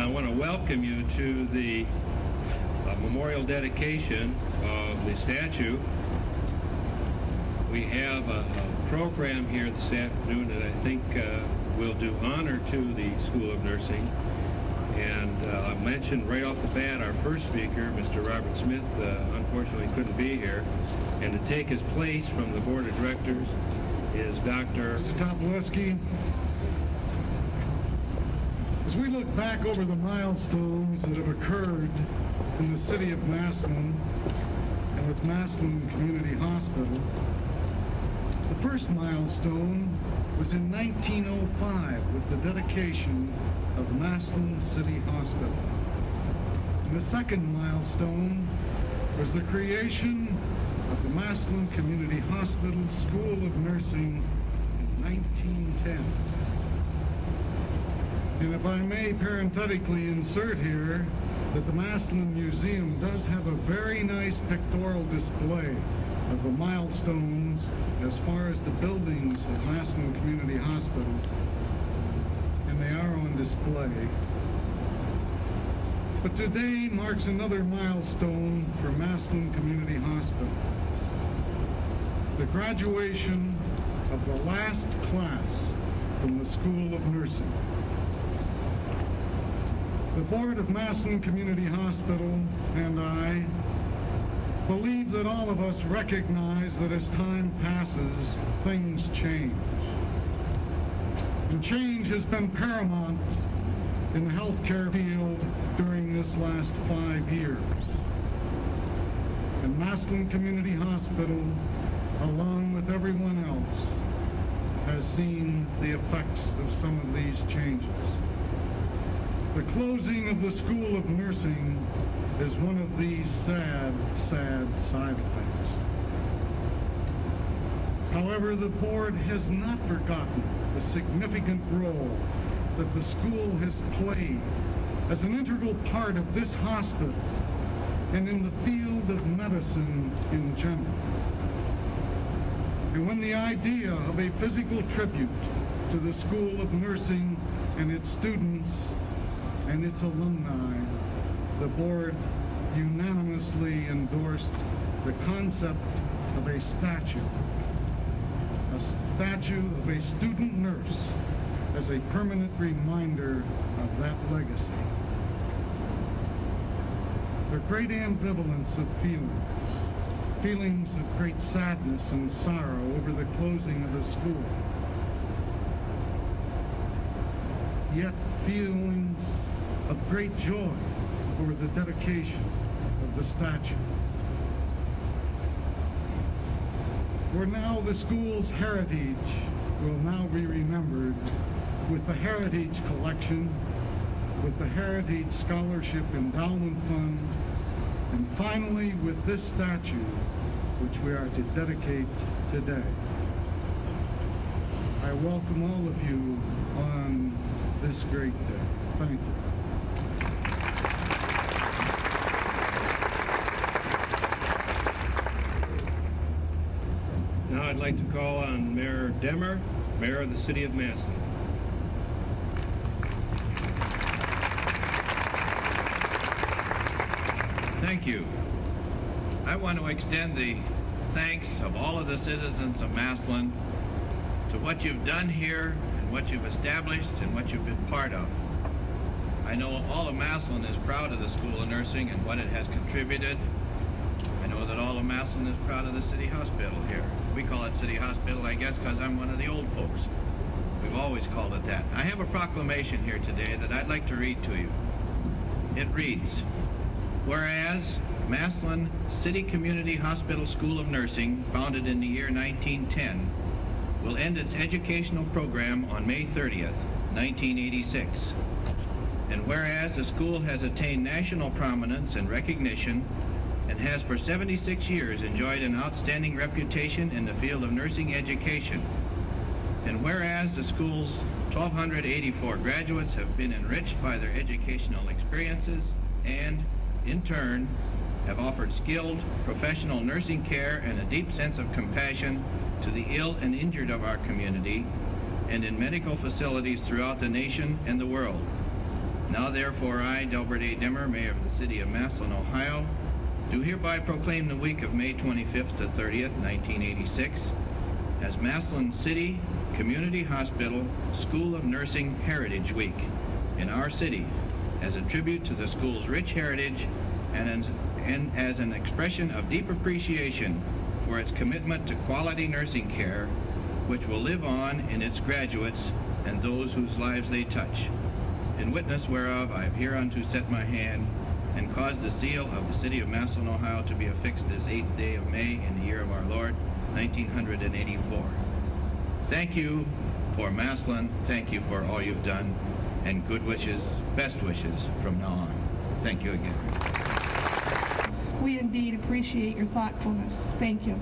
I want to welcome you to the memorial dedication of the statue. We have a program here this afternoon that I think will do honor to the School of Nursing. And I mentioned right off the bat our first speaker, Mr. Robert Smith, unfortunately couldn't be here. And to take his place from the Board of Directors is Dr. Mr. Topoleski. As we look back over the milestones that have occurred in the city of Massillon and with Massillon Community Hospital, the first milestone was in 1905 with the dedication of Massillon City Hospital. And the second milestone was the creation of the Massillon Community Hospital School of Nursing in 1910. And if I may parenthetically insert here that the Massillon Museum does have a very nice pictorial display of the milestones as far as the buildings of Massillon Community Hospital, and they are on display. But today marks another milestone for Massillon Community Hospital. The graduation of the last class from the School of Nursing. The Board of Massillon Community Hospital and I believe that all of us recognize that as time passes, things change. And change has been paramount in the healthcare field during this last 5 years. And Massillon Community Hospital, along with everyone else, has seen the effects of some of these changes. The closing of the School of Nursing is one of these sad, sad side effects. However, the board has not forgotten the significant role that the school has played as an integral part of this hospital and in the field of medicine in general. And when the idea of a physical tribute to the School of Nursing and its students and its alumni, the board unanimously endorsed the concept of a statue of a student nurse as a permanent reminder of that legacy. There are great ambivalence of feelings of great sadness and sorrow over the closing of the school, yet feelings of great joy over the dedication of the statue. For now the school's heritage will now be remembered with the Heritage Collection, with the Heritage Scholarship Endowment Fund, and finally with this statue, which we are to dedicate today. I welcome all of you on this great day. Thank you. Now I'd like to call on Mayor Demmer, Mayor of the City of Massillon. Thank you. I want to extend the thanks of all of the citizens of Massillon to what you've done here and what you've established and what you've been part of. I know all of Massillon is proud of the School of Nursing and what it has contributed. I know that all of Massillon is proud of the City Hospital here. We call it City Hospital, I guess, because I'm one of the old folks. We've always called it that. I have a proclamation here today that I'd like to read to you. It reads, whereas Massillon City Community Hospital School of Nursing, founded in the year 1910, will end its educational program on May 30th, 1986. And whereas the school has attained national prominence and recognition and has for 76 years enjoyed an outstanding reputation in the field of nursing education. And whereas the school's 1,284 graduates have been enriched by their educational experiences and, in turn, have offered skilled, professional nursing care and a deep sense of compassion to the ill and injured of our community and in medical facilities throughout the nation and the world. Now therefore I, Delbert A. Dimmer, Mayor of the City of Massillon, Ohio, do hereby proclaim the week of May 25th to 30th, 1986 as Massillon City Community Hospital School of Nursing Heritage Week in our city as a tribute to the school's rich heritage and as an expression of deep appreciation for its commitment to quality nursing care, which will live on in its graduates and those whose lives they touch. In witness whereof I have hereunto set my hand and caused the seal of the City of Massillon, Ohio to be affixed this 8th day of May in the year of our Lord, 1984. Thank you for Massillon. Thank you for all you've done, and good wishes, best wishes from now on. Thank you again. We indeed appreciate your thoughtfulness. Thank you.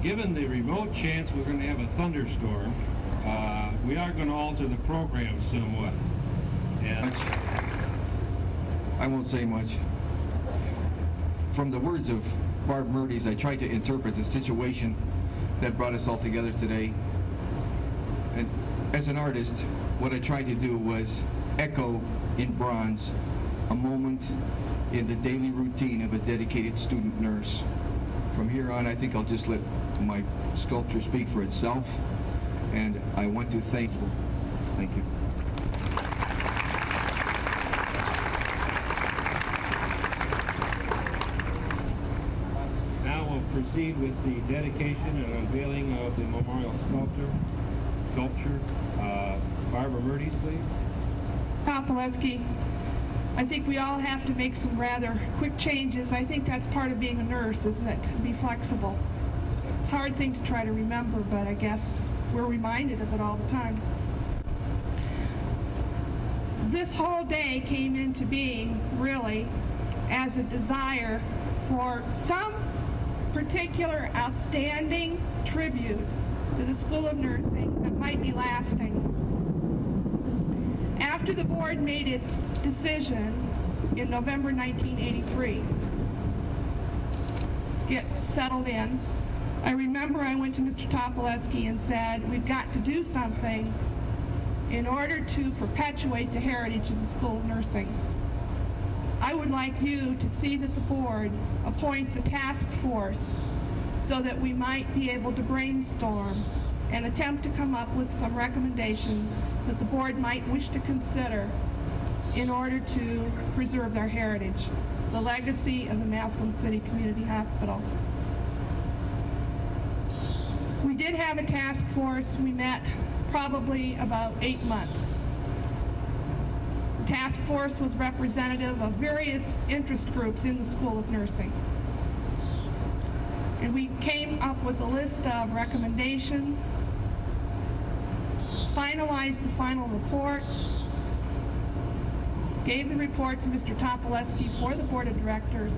given the remote chance we're going to have a thunderstorm, we are going to alter the program somewhat. And I won't say much. From the words of Barb Murdy's, I tried to interpret the situation that brought us all together today. And as an artist, what I tried to do was echo in bronze a moment in the daily routine of a dedicated student nurse. From here on, I think I'll just let my sculpture speak for itself, and I want to thank you. Thank you. Now we'll proceed with the dedication and unveiling of the memorial sculpture. Barbara Murdy's, please. Popolesky, I think we all have to make some rather quick changes. I think that's part of being a nurse, isn't it? Be flexible. It's a hard thing to try to remember, but I guess we're reminded of it all the time. This whole day came into being, really, as a desire for some particular outstanding tribute to the School of Nursing that might be lasting. After the board made its decision in November 1983, get settled in, I remember I went to Mr. Topolesky and said, we've got to do something in order to perpetuate the heritage of the School of Nursing. I would like you to see that the board appoints a task force so that we might be able to brainstorm and attempt to come up with some recommendations that the board might wish to consider in order to preserve their heritage, the legacy of the Massillon City Community Hospital. We did have a task force. We met probably about 8 months. The task force was representative of various interest groups in the School of Nursing. And we came up with a list of recommendations, finalized the final report, gave the report to Mr. Topolesky for the Board of Directors,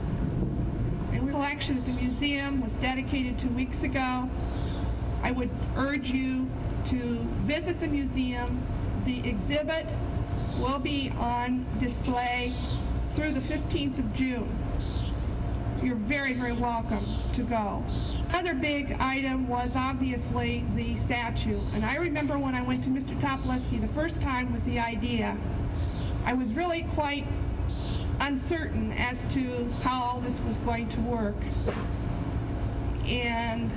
and the collection at the museum was dedicated 2 weeks ago. I would urge you to visit the museum. The exhibit will be on display through the 15th of June. You're very, very welcome to go. Another big item was obviously the statue. And I remember when I went to Mr. Topolesky the first time with the idea, I was really quite uncertain as to how all this was going to work. And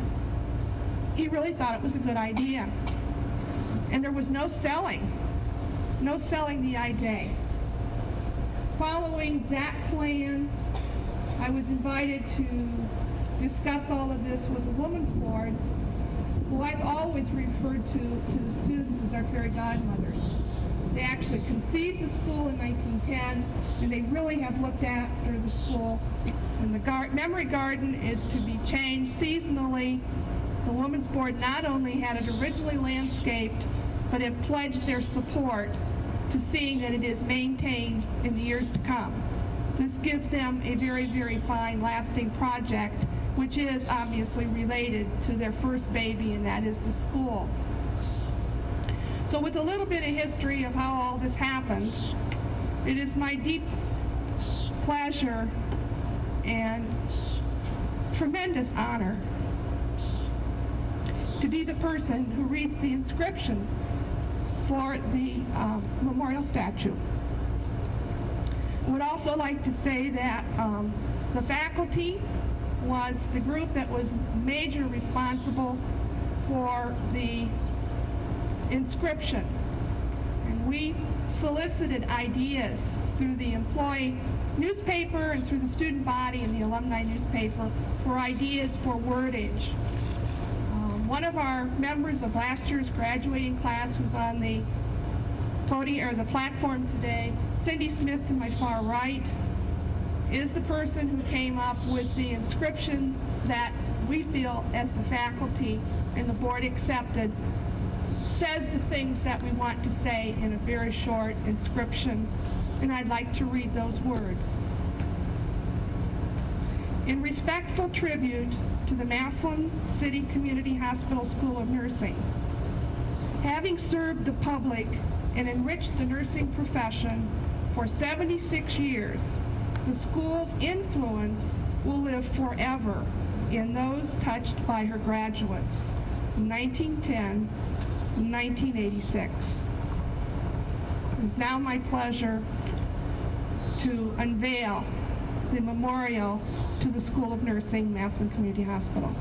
he really thought it was a good idea. And there was no selling the idea. Following that plan, I was invited to discuss all of this with the Women's Board, who I've always referred to the students as our fairy godmothers. They actually conceived the school in 1910, and they really have looked after the school. And the memory garden is to be changed seasonally. The Women's Board not only had it originally landscaped, but have pledged their support to seeing that it is maintained in the years to come. This gives them a very, very fine, lasting project, which is obviously related to their first baby, and that is the school. So with a little bit of history of how all this happened, it is my deep pleasure and tremendous honor to be the person who reads the inscription for the memorial statue. I would also like to say that the faculty was the group that was major responsible for the inscription. And we solicited ideas through the employee newspaper and through the student body and the alumni newspaper for ideas for wordage. One of our members of last year's graduating class who's on the podium or the platform today, Cindy Smith to my far right, is the person who came up with the inscription that we feel as the faculty and the board accepted says the things that we want to say in a very short inscription, and I'd like to read those words. In respectful tribute to the Massillon City Community Hospital School of Nursing, having served the public and enriched the nursing profession for 76 years, the school's influence will live forever in those touched by her graduates, 1910 1986. It is now my pleasure to unveil the memorial to the School of Nursing, Massillon Community Hospital.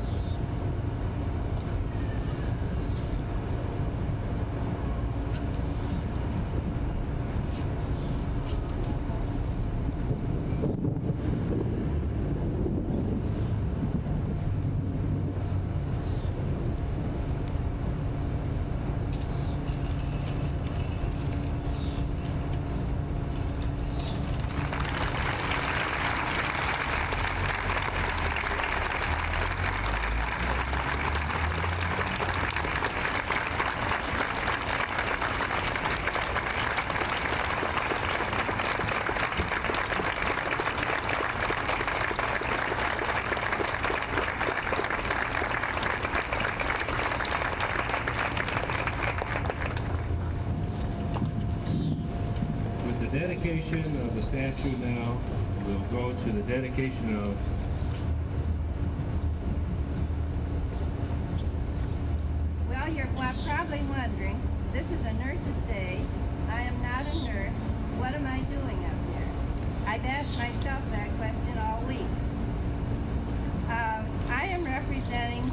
Dedication of the statue now. We'll go to the dedication of Well, you're probably wondering, this is a nurse's day. I am not a nurse. What am I doing up here? I've asked myself that question all week. I am representing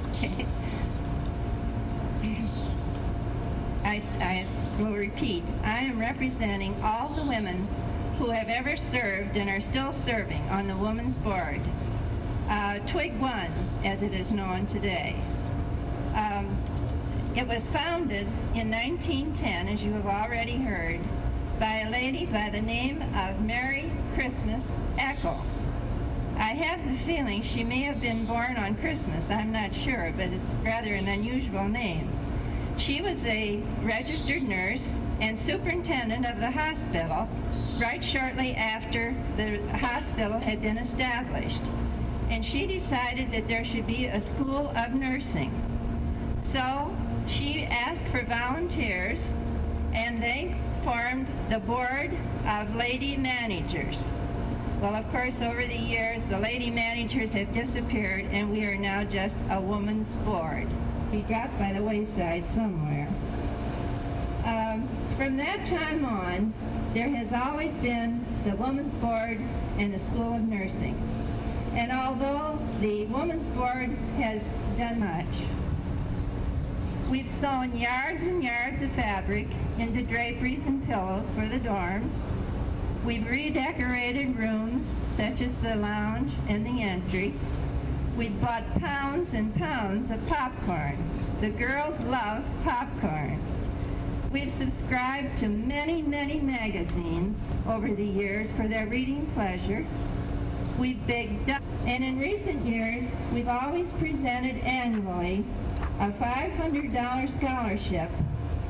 I will repeat, I am representing all the women who have ever served and are still serving on the Women's Board, Twig 1, as it is known today. It was founded in 1910, as you have already heard, by a lady by the name of Mary Christmas Eccles. I have the feeling she may have been born on Christmas, I'm not sure, but it's rather an unusual name. She was a registered nurse and superintendent of the hospital right shortly after the hospital had been established. And she decided that there should be a school of nursing. So she asked for volunteers, and they formed the Board of Lady Managers. Well, of course, over the years, the lady managers have disappeared, and we are now just a woman's board. Be dropped by the wayside somewhere. From that time on, there has always been the Women's Board and the School of Nursing. And although the Women's Board has done much, we've sewn yards and yards of fabric into draperies and pillows for the dorms. We've redecorated rooms, such as the lounge and the entry. We've bought pounds and pounds of popcorn. The girls love popcorn. We've subscribed to many, many magazines over the years for their reading pleasure. We've bigged up, and in recent years, we've always presented annually a $500 scholarship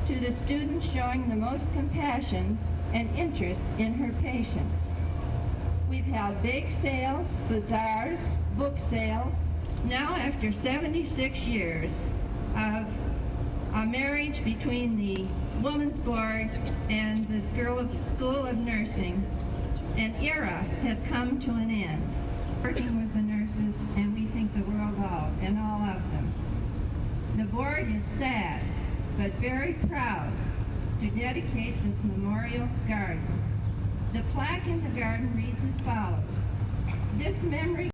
to the student showing the most compassion and interest in her patients. We've held bake sales, bazaars, book sales. Now, after 76 years of a marriage between the Women's Board and the School of Nursing, an era has come to an end. Working with the nurses, and we think the world of, and all of them. The board is sad, but very proud to dedicate this memorial garden. The plaque in the garden reads as follows: "This memory